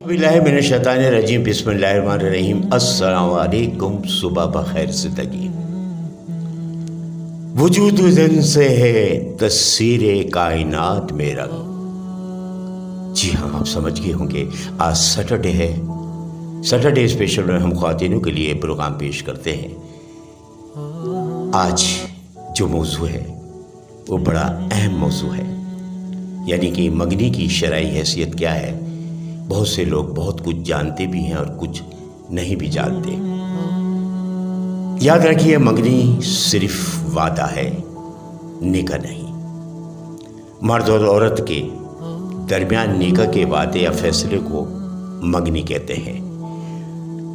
बिस्मिल्लाहिर्रहमानिर्रहीम बिस्मिल्लाहिर्रहमानिर्रहीम। अस्सलाम वालेकुम। सुबह बखैर ज़िंदगी। वजूद दिन से है तस्वीरे कायनात मेरा। जी हाँ, आप समझ गए होंगे आज सैटरडे है। सैटरडे स्पेशल में हम ख्वातीनों के लिए प्रोग्राम पेश करते हैं। आज जो मौजू है वो बड़ा अहम मौजू है, यानी कि मंगनी की शरई हैसियत क्या है। बहुत से लोग बहुत कुछ जानते भी हैं और कुछ नहीं भी जानते। याद रखिए, मंगनी सिर्फ वादा है, निकाह नहीं। मर्द और औरत के दरमियान निकाह के वादे या फैसले को मंगनी कहते हैं।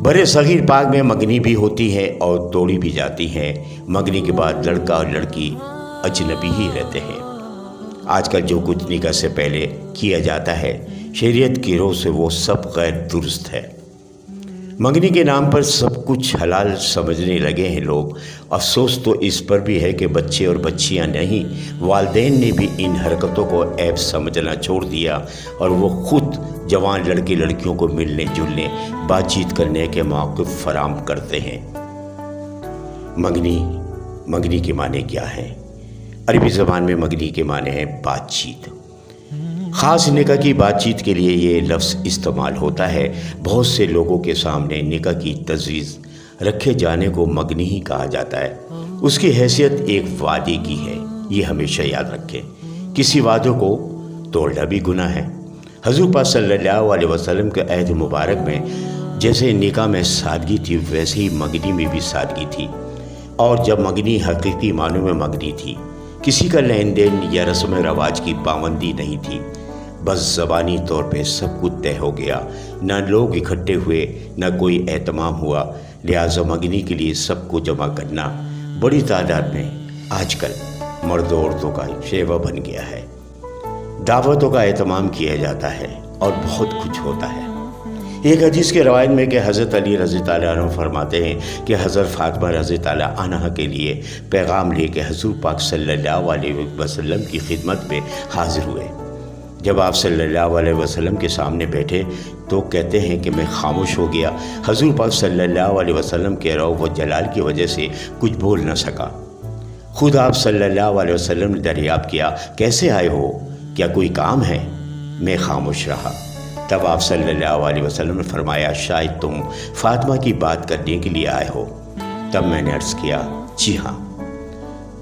बड़े सगीर पाक में मंगनी भी होती है और तोड़ी भी जाती है। मंगनी के बाद लड़का और लड़की अजनबी ही रहते हैं। आजकल जो कुछ निकाह से पहले किया जाता है, शरीयत की रोह से वो सब गैर दुरुस्त है। मंगनी के नाम पर सब कुछ हलाल समझने लगे हैं लोग। अफसोस तो इस पर भी है कि बच्चे और बच्चियां नहीं, वालिदैन ने भी इन हरकतों को ऐब समझना छोड़ दिया और वो खुद जवान लड़के लड़कियों को मिलने जुलने बातचीत करने के मौके फराम करते हैं। मंगनी के माने क्या है? अरबी ज़बान में मंगनी के माने हैं बातचीत। ख़ास निकाह की बातचीत के लिए ये लफ्ज़ इस्तेमाल होता है। बहुत से लोगों के सामने निकाह की तजवीज़ रखे जाने को मंगनी ही कहा जाता है। उसकी हैसियत एक वादे की है, ये हमेशा याद रखें। किसी वादे को तोड़ना भी गुनाह है। हज़ूर पाक सल्लल्लाहु अलैहि वसल्लम के अहद मुबारक में जैसे निकाह में सादगी थी, वैसे ही मंगनी में भी सादगी थी। और जब मंगनी हकीकी मानों में मंगनी थी, किसी का लेन देन या रस्म रवाज की पाबंदी नहीं थी। बस ज़बानी तौर पे सब कुछ तय हो गया। न लोग इकट्ठे हुए, न कोई एहतमाम हुआ। लिहाजा मंगनी के लिए सबको जमा करना बड़ी तादाद में आजकल मर्द औरतों का शेवा बन गया है। दावतों का एहतमाम किया जाता है और बहुत कुछ होता है। एक हदीस के रवायत में कि हज़रत अली रज़ी ताला अन्हु फरमाते हैं कि हज़रत फ़ातिमा रज़ी ताला अन्हा के लिए पैगाम लेके हज़ूर पाक सल्लल्लाहु अलैहि वसल्लम की खिदमत में हाजिर हुए। जब आप सल्लल्लाहु अलैहि वसल्लम के सामने बैठे तो कहते हैं कि मैं खामोश हो गया। हज़ूर पाक सल्लल्लाहु अलैहि वसल्लम के रौफ़ व जलाल की वजह से कुछ बोल न सका। खुद आप सल्लल्लाहु अलैहि वसल्लम ने दरियाफ़्त किया, कैसे आए हो, क्या कोई काम है? मैं खामोश रहा। तब आप सल्लल्लाहु अलैहि वसल्लम ने फरमाया, शायद तुम फ़ातिमा की बात करने के लिए आए हो। तब मैंने अर्ज़ किया, जी हाँ।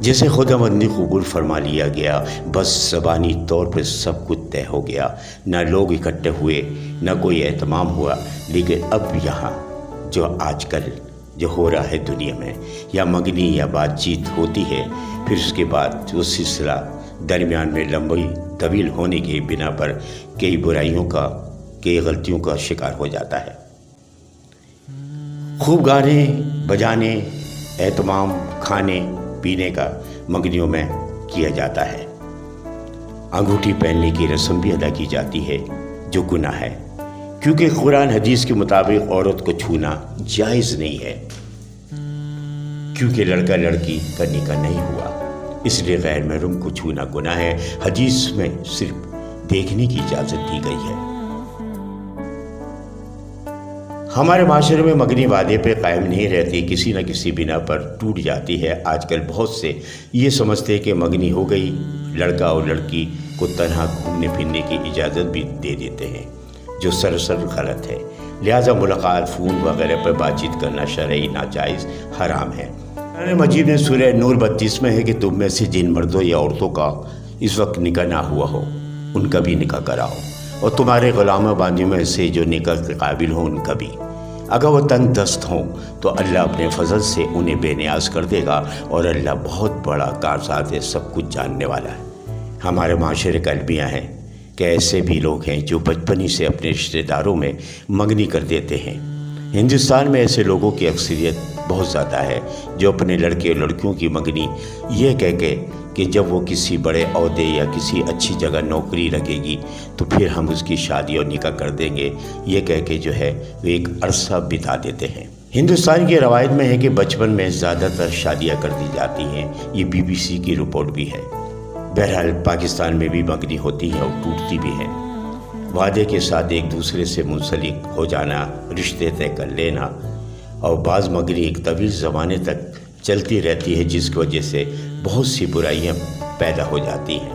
जैसे खुदाबंदी कबूल फरमा लिया गया, बस ज़बानी तौर पर सब कुछ तय हो गया। न लोग इकट्ठे हुए, न कोई एहतमाम हुआ। लेकिन अब यहाँ जो आजकल जो हो रहा है दुनिया में, या मंगनी या बातचीत होती है, फिर उसके बाद जो सिलसिला दरमियान में लंबी तवील होने की बिना पर कई बुराइयों का, कई गलतियों का शिकार हो जाता है। खूब गाने बजाने, एहतमाम, खाने पीने का मंगनियों में किया जाता है। अंगूठी पहनने की रस्म भी अदा की जाती है, जो गुनाह है, क्योंकि कुरान हदीस के मुताबिक औरत को छूना जायज़ नहीं है, क्योंकि लड़का लड़की का निकाह नहीं हुआ, इसलिए गैर महरम को छूना गुनाह है। हदीस में सिर्फ देखने की इजाज़त दी गई है। हमारे माशरे में मंगनी वादे पे कायम नहीं रहती, किसी न किसी बिना पर टूट जाती है। आजकल बहुत से ये समझते हैं कि मंगनी हो गई, लड़का और लड़की को तन्हा घूमने फिरने की इजाज़त भी दे देते हैं, जो सरासर गलत है। लिहाजा मुलाकात, फ़ोन वगैरह पर बातचीत करना शरई नाजायज़ हराम है। कुरान मजीद में सूरह नूर 32 में है कि तुम में से जिन मर्दों या औरतों का इस वक्त निकाह ना हुआ हो, उनका भी निकाह कराओ, और तुम्हारे ग़ुलाम बांदियों में से जो निकाह के काबिल हों उनका भी। अगर वो तंग दस्त हों तो अल्लाह अपने फजल से उन्हें बेनियाज कर देगा, और अल्लाह बहुत बड़ा कारसाज है, सब कुछ जानने वाला है। हमारे माशरे का अलमिया है कि ऐसे भी लोग हैं जो बचपन ही से अपने रिश्तेदारों में मंगनी कर देते हैं। हिंदुस्तान में ऐसे लोगों की अक्सरियत बहुत ज़्यादा है जो अपने लड़के और लड़कियों की मंगनी ये कह के कि जब वो किसी बड़े ओहदे या किसी अच्छी जगह नौकरी लगेगी तो फिर हम उसकी शादी और निकाह कर देंगे, ये कह के जो है वो एक अरसा बिता देते हैं। हिंदुस्तान की रवायत में है कि बचपन में ज़्यादातर शादियाँ कर दी जाती हैं। ये BBC की रिपोर्ट भी है। बहरहाल पाकिस्तान में भी मंगनी होती है और टूटती भी है। وعدے کے ساتھ ایک دوسرے سے منسلک ہو جانا، رشتے طے کر لینا، اور بعض مگری ایک طویل زمانے تک چلتی رہتی ہے، جس کی وجہ سے بہت سی برائیاں پیدا ہو جاتی ہیں۔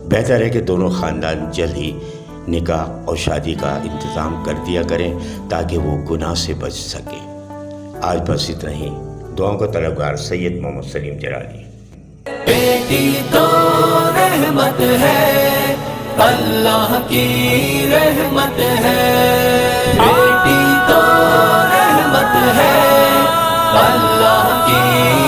بہتر ہے کہ دونوں خاندان جلد ہی نکاح اور شادی کا انتظام کر دیا کریں تاکہ وہ گناہ سے بچ سکیں۔ آج بس اتنا ہی۔ دعاؤں کا طلبگار سید محمد سلیم جلالی۔ بیٹی تو رحمت ہے، اللہ کی رحمت ہے، بیٹی تو رحمت ہے، اللہ کی